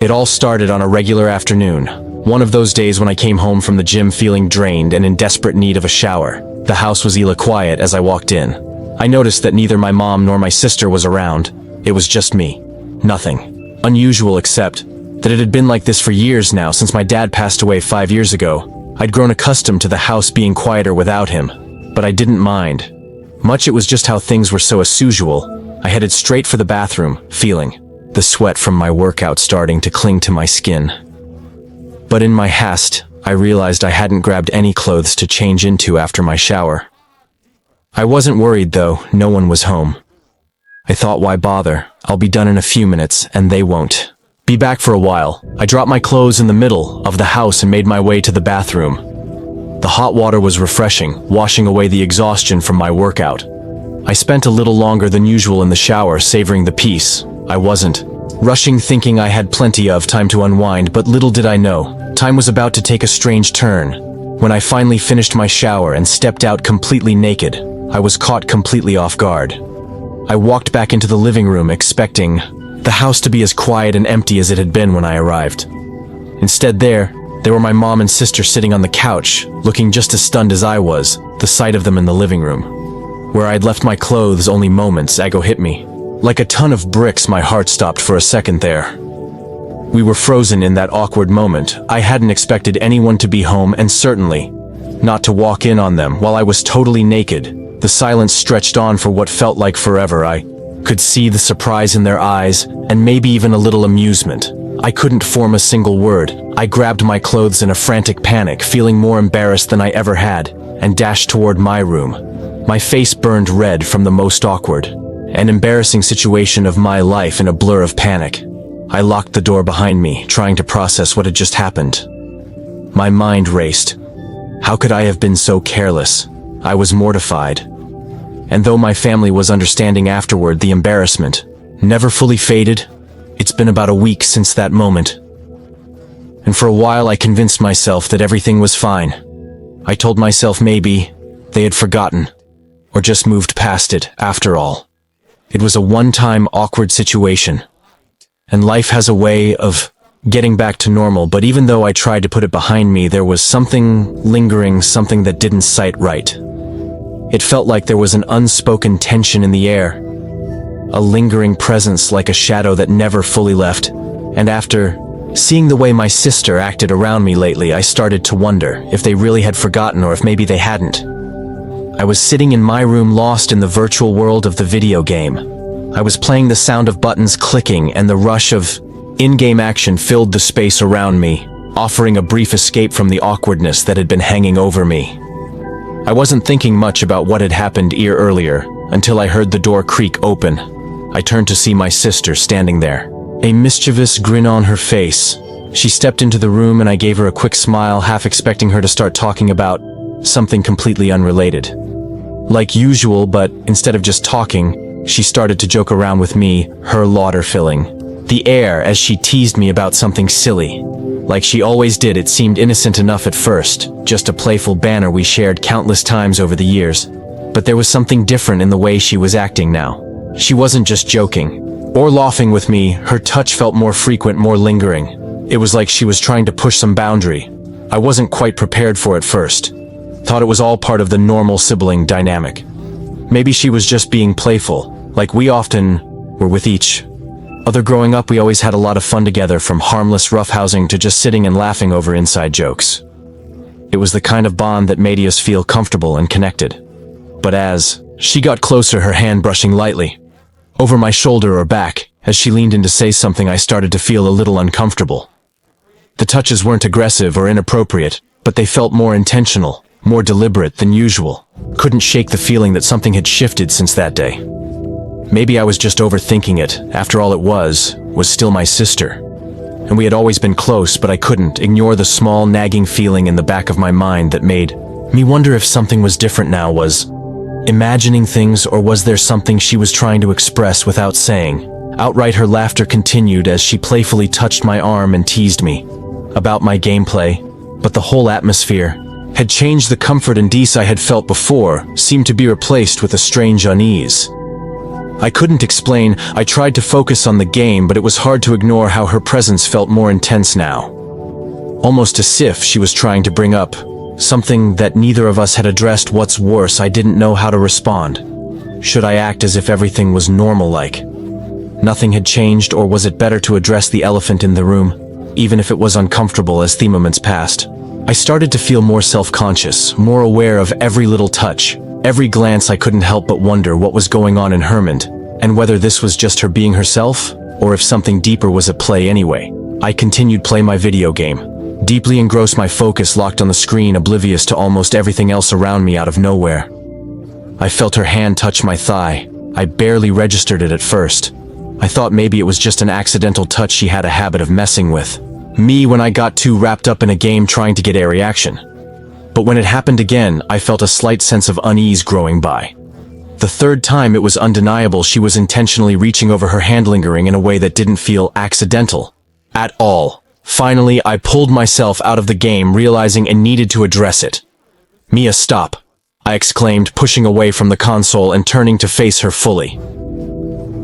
It all started on a regular afternoon, one of those days when I came home from the gym feeling drained and in desperate need of a shower. The house was quiet as I walked in. I noticed that neither my mom nor my sister was around. It was just me. Nothing unusual except that it had been like this for years now since my dad passed away 5 years ago. I'd grown accustomed to the house being quieter without him, but I didn't mind. Much it was just how things were so as usual. I headed straight for the bathroom, feeling the sweat from my workout starting to cling to my skin. But in my haste, I realized I hadn't grabbed any clothes to change into after my shower. I wasn't worried though, no one was home. I thought, why bother? I'll be done in a few minutes, and they won't be back for a while. I dropped my clothes in the middle of the house and made my way to the bathroom. The hot water was refreshing, washing away the exhaustion from my workout. I spent a little longer than usual in the shower, savoring the peace. I wasn't rushing, thinking I had plenty of time to unwind, but little did I know, time was about to take a strange turn. When I finally finished my shower and stepped out completely naked, I was caught completely off guard. I walked back into the living room expecting the house to be as quiet and empty as it had been when I arrived. Instead there were my mom and sister sitting on the couch, looking just as stunned as I was. The sight of them in the living room, where I'd left my clothes only moments ago, hit me. Like a ton of bricks, my heart stopped for a second there. We were frozen in that awkward moment. I hadn't expected anyone to be home, and certainly not to walk in on them while I was totally naked. The silence stretched on for what felt like forever. I could see the surprise in their eyes, and maybe even a little amusement. I couldn't form a single word. I grabbed my clothes in a frantic panic, feeling more embarrassed than I ever had, and dashed toward my room. My face burned red from the most awkward and embarrassing situation of my life. In a blur of panic, I locked the door behind me, trying to process what had just happened. My mind raced. How could I have been so careless? I was mortified. And though my family was understanding afterward, the embarrassment never fully faded. It's been about a week since that moment. And for a while I convinced myself that everything was fine. I told myself maybe they had forgotten, or just moved past it after all. It was a one-time awkward situation, and life has a way of getting back to normal, but even though I tried to put it behind me, there was something lingering, something that didn't sit right. It felt like there was an unspoken tension in the air, a lingering presence like a shadow that never fully left. And after seeing the way my sister acted around me lately, I started to wonder if they really had forgotten, or if maybe they hadn't. I was sitting in my room, lost in the virtual world of the video game. I was playing, the sound of buttons clicking and the rush of in-game action filled the space around me, offering a brief escape from the awkwardness that had been hanging over me. I wasn't thinking much about what had happened earlier until I heard the door creak open. I turned to see my sister standing there, a mischievous grin on her face. She stepped into the room and I gave her a quick smile, half expecting her to start talking about something completely unrelated. Like usual, but instead of just talking, she started to joke around with me, her laughter filling the air as she teased me about something silly. Like she always did. It seemed innocent enough at first, just a playful banter we shared countless times over the years. But there was something different in the way she was acting now. She wasn't just joking or laughing with me. Her touch felt more frequent, more lingering. It was like she was trying to push some boundary. I wasn't quite prepared for it first. Thought it was all part of the normal sibling dynamic. Maybe she was just being playful, like we often were with each other growing up. We always had a lot of fun together, from harmless roughhousing to just sitting and laughing over inside jokes. It was the kind of bond that made us feel comfortable and connected. But as she got closer, her hand brushing lightly over my shoulder or back, as she leaned in to say something, I started to feel a little uncomfortable. The touches weren't aggressive or inappropriate, but they felt more intentional, more deliberate than usual. Couldn't shake the feeling that something had shifted since that day. Maybe I was just overthinking it. After all, it was still my sister. And we had always been close, but I couldn't ignore the small nagging feeling in the back of my mind that made me wonder if something was different now. Was imagining things, or was there something she was trying to express without saying outright? Her laughter continued as she playfully touched my arm and teased me about my gameplay, but the whole atmosphere had changed. The comfort and ease I had felt before seemed to be replaced with a strange unease. I couldn't explain. I tried to focus on the game, but it was hard to ignore how her presence felt more intense now. Almost as if she was trying to bring up something that neither of us had addressed. What's worse, I didn't know how to respond. Should I act as if everything was normal, like nothing had changed, or was it better to address the elephant in the room, even if it was uncomfortable? As the moments passed, I started to feel more self-conscious, more aware of every little touch, every glance. I couldn't help but wonder what was going on in her mind, and whether this was just her being herself, or if something deeper was at play. Anyway, I continued play my video game, deeply engrossed, my focus locked on the screen, oblivious to almost everything else around me. Out of nowhere, I felt her hand touch my thigh. I barely registered it at first. I thought maybe it was just an accidental touch. She had a habit of messing with me when I got too wrapped up in a game, trying to get a reaction. But when it happened again, I felt a slight sense of unease growing by. The third time, it was undeniable. She was intentionally reaching over her hand, lingering in a way that didn't feel accidental at all. Finally, I pulled myself out of the game, realizing I needed to address it. "Mia, stop," I exclaimed, pushing away from the console and turning to face her fully.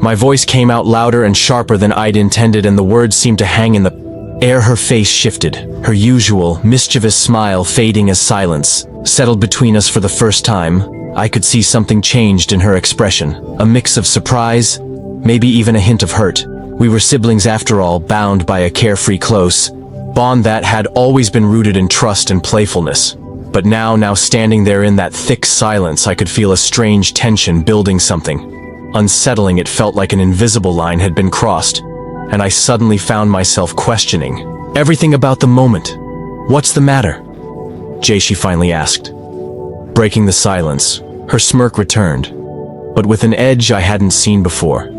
My voice came out louder and sharper than I'd intended, and the words seemed to hang in the air. Her face shifted, her usual mischievous smile fading as silence settled between us. For the first time, I could see something changed in her expression, a mix of surprise, maybe even a hint of hurt. We were siblings after all, bound by a carefree, close bond that had always been rooted in trust and playfulness. But now standing there in that thick silence, I could feel a strange tension building, something unsettling. It felt like an invisible line had been crossed, and I suddenly found myself questioning everything about the moment. "What's the matter, Jay?" she finally asked. Breaking the silence, her smirk returned, but with an edge I hadn't seen before.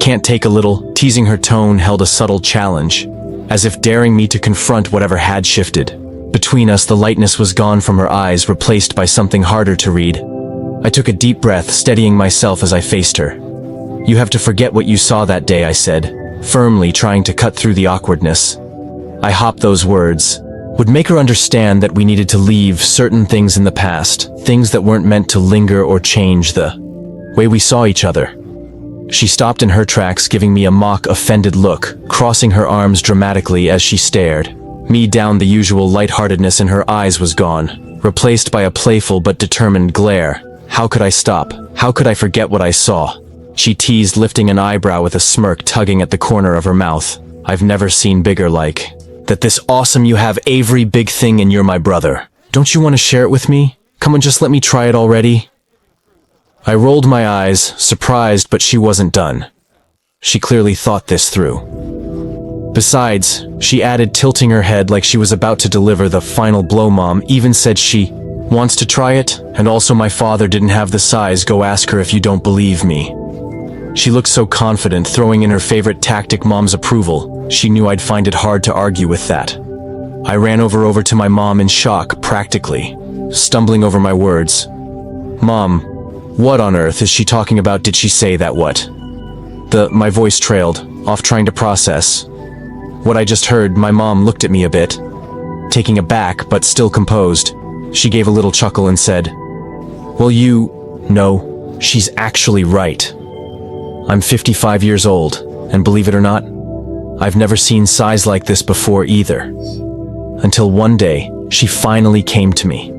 "Can't take a little?" Teasing. Her tone held a subtle challenge, as if daring me to confront whatever had shifted. Between us, the lightness was gone from her eyes, replaced by something harder to read. I took a deep breath, steadying myself as I faced her. "You have to forget what you saw that day," I said, firmly, trying to cut through the awkwardness. I hoped those words would make her understand that we needed to leave certain things in the past, things that weren't meant to linger or change the way we saw each other. She stopped in her tracks, giving me a mock offended look, crossing her arms dramatically as she stared me down. The usual lightheartedness in her eyes was gone, replaced by a playful but determined glare. "How could I stop? How could I forget what I saw?" she teased, lifting an eyebrow with a smirk tugging at the corner of her mouth. "I've never seen bigger, like that. This awesome. You have every big thing, and you're my brother. Don't you want to share it with me? Come on, just let me try it already." I rolled my eyes, surprised, but she wasn't done. She clearly thought this through. "Besides," she added, tilting her head like she was about to deliver the final blow, "Mom even said she wants to try it, and also my father didn't have the size. Go ask her if you don't believe me." She looked so confident, throwing in her favorite tactic, Mom's approval. She knew I'd find it hard to argue with that. I ran over to my mom in shock, practically stumbling over my words. "Mom, what on earth is she talking about? Did she say that? What?" My voice trailed off, trying to process what I just heard. My mom looked at me a bit, taken aback but still composed. She gave a little chuckle and said, "Well, you know, she's actually right. I'm 55 years old, and believe it or not, I've never seen size like this before either." Until one day, she finally came to me.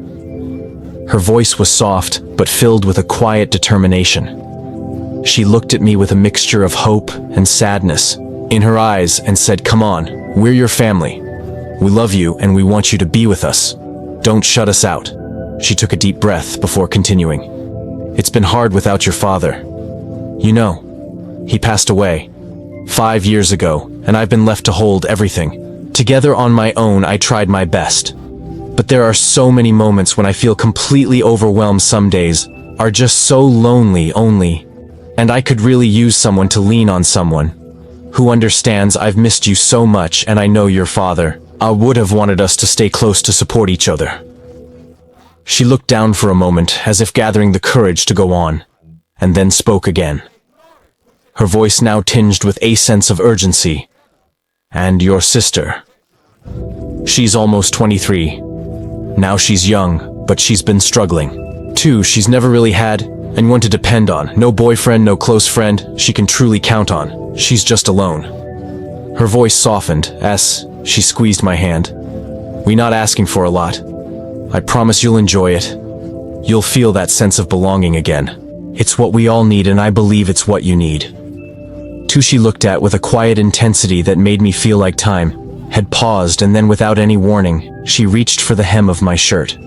Her voice was soft, but filled with a quiet determination. She looked at me with a mixture of hope and sadness in her eyes and said, "Come on, we're your family. We love you and we want you to be with us. Don't shut us out." She took a deep breath before continuing. "It's been hard without your father. You know, he passed away 5 years ago, and I've been left to hold everything together on my own. I tried my best, but there are so many moments when I feel completely overwhelmed. Some days are just so lonely, and I could really use someone to lean on, someone who understands. I've missed you so much, and I know your father would have wanted us to stay close to support each other." She looked down for a moment, as if gathering the courage to go on, and then spoke again. Her voice now tinged with a sense of urgency. "And your sister? She's almost 23. Now she's young, but she's been struggling too. She's never really had Anyone to depend on. No boyfriend, no close friend she can truly count on. She's just alone. Her voice softened as she squeezed my hand. We're not asking for a lot. I promise you'll enjoy it. You'll feel that sense of belonging again. It's what we all need, and I believe it's what you need. She looked at with a quiet intensity that made me feel like time had paused, and then without any warning, she reached for the hem of my shirt.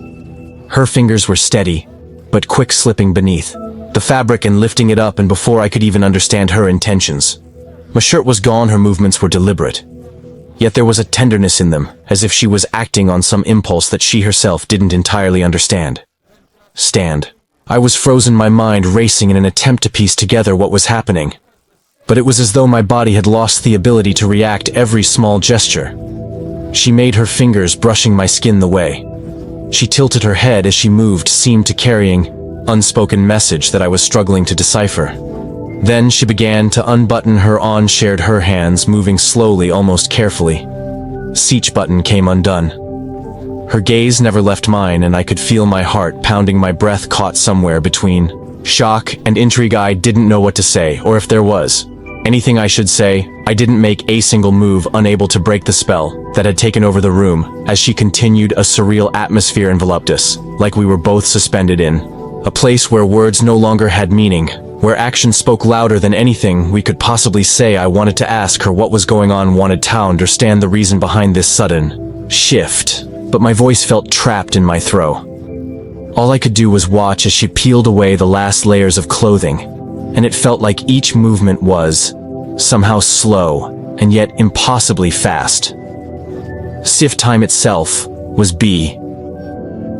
Her fingers were steady, but quick, slipping beneath the fabric and lifting it up, and before I could even understand her intentions. My shirt was gone, her movements were deliberate. Yet there was a tenderness in them, as if she was acting on some impulse that she herself didn't entirely understand. I was frozen, my mind racing in an attempt to piece together what was happening. But it was as though my body had lost the ability to react to every small gesture. She made her fingers brushing my skin the way. She tilted her head as she moved, seemed to carrying unspoken message that I was struggling to decipher. Then she began to unbutton her shared her hands, moving slowly, almost carefully. Each button came undone. Her gaze never left mine, and I could feel my heart pounding, my breath caught somewhere between shock and intrigue. I didn't know what to say, or if there was anything I should say. I didn't make a single move, unable to break the spell that had taken over the room. As she continued, a surreal atmosphere enveloped us, like we were both suspended in a place where words no longer had meaning, where action spoke louder than anything we could possibly say. I wanted to ask her what was going on, wanted to understand the reason behind this sudden shift, but my voice felt trapped in my throat. All I could do was watch as she peeled away the last layers of clothing, and it felt like each movement was somehow slow and yet impossibly fast. If time itself was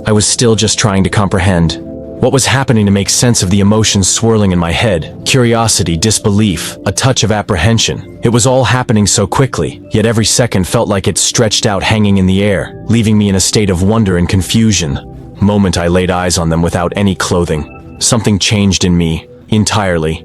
I was still just trying to comprehend what was happening, to make sense of the emotions swirling in my head. Curiosity, disbelief, a touch of apprehension. It was all happening so quickly, yet every second felt like it stretched out, hanging in the air, leaving me in a state of wonder and confusion. The moment I laid eyes on them without any clothing, something changed in me entirely.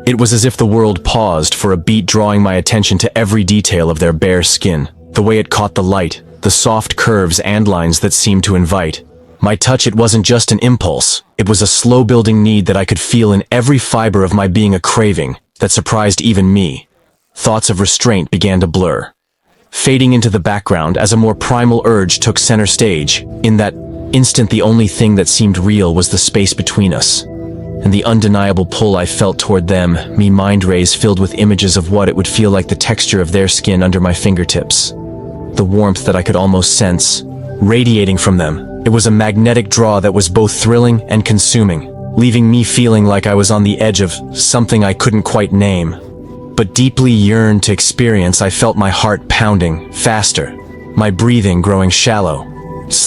It was as if the world paused for a beat, drawing my attention to every detail of their bare skin, the way it caught the light, the soft curves and lines that seemed to invite my touch. It wasn't just an impulse, it was a slow-building need that I could feel in every fiber of my being, a craving that surprised even me. Thoughts of restraint began to blur, fading into the background as a more primal urge took center stage. In that instant, the only thing that seemed real was the space between us, and the undeniable pull I felt toward them, me mind rays filled with images of what it would feel like, the texture of their skin under my fingertips, the warmth that I could almost sense radiating from them. It was a magnetic draw that was both thrilling and consuming, leaving me feeling like I was on the edge of something I couldn't quite name, but deeply yearned to experience. I felt my heart pounding faster, my breathing growing shallow.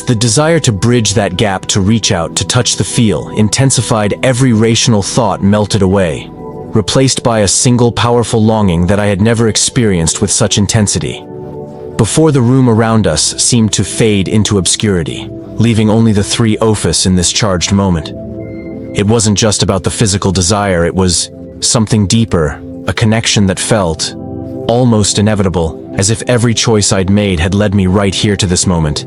The desire to bridge that gap, to reach out, to touch the feel, intensified. Every rational thought melted away, replaced by a single powerful longing that I had never experienced with such intensity before. The room around us seemed to fade into obscurity, leaving only the three of us in this charged moment. It wasn't just about the physical desire, it was something deeper, a connection that felt almost inevitable, as if every choice I'd made had led me right here to this moment.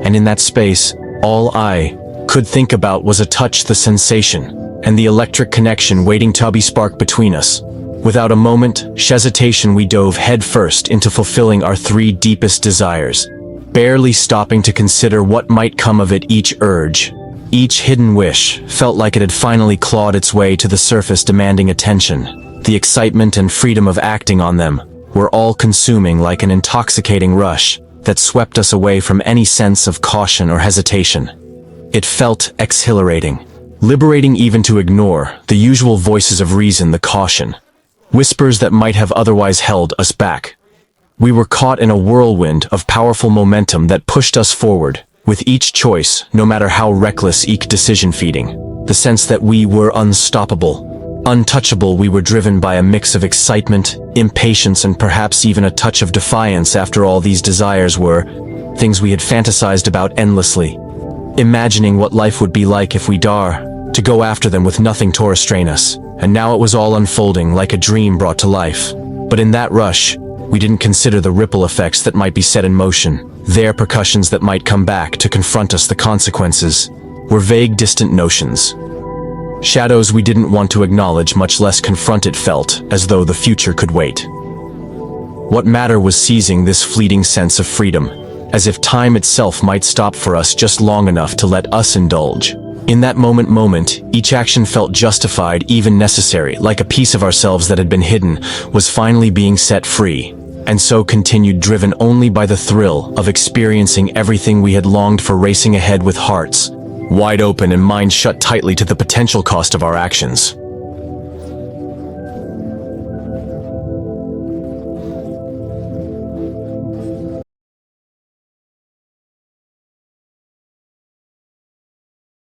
And in that space, all I could think about was a touch, the sensation, and the electric connection waiting to be sparked between us. Without a moment's hesitation, we dove headfirst into fulfilling our three deepest desires, barely stopping to consider what might come of it. Each urge, each hidden wish, felt like it had finally clawed its way to the surface, demanding attention. The excitement and freedom of acting on them were all-consuming, like an intoxicating rush that swept us away from any sense of caution or hesitation. It felt exhilarating, liberating even to ignore the usual voices of reason, the caution whispers that might have otherwise held us back. We were caught in a whirlwind of powerful momentum that pushed us forward, with each choice, no matter how reckless, each decision feeding the sense that we were unstoppable, untouchable. We were driven by a mix of excitement, impatience, and perhaps even a touch of defiance. After all, these desires were things we had fantasized about endlessly, imagining what life would be like if we dare to go after them with nothing to restrain us. And now it was all unfolding like a dream brought to life. But in that rush, we didn't consider the ripple effects that might be set in motion, the repercussions that might come back to confront us. The consequences were vague, distant notions, Shadows we didn't want to acknowledge, much less confront. It felt as though the future could wait. What mattered was seizing this fleeting sense of freedom, as if time itself might stop for us just long enough to let us indulge. In that moment, each action felt justified, even necessary, like a piece of ourselves that had been hidden was finally being set free, and so continued, driven only by the thrill of experiencing everything we had longed for, racing ahead with hearts wide open and minds shut tightly to the potential cost of our actions.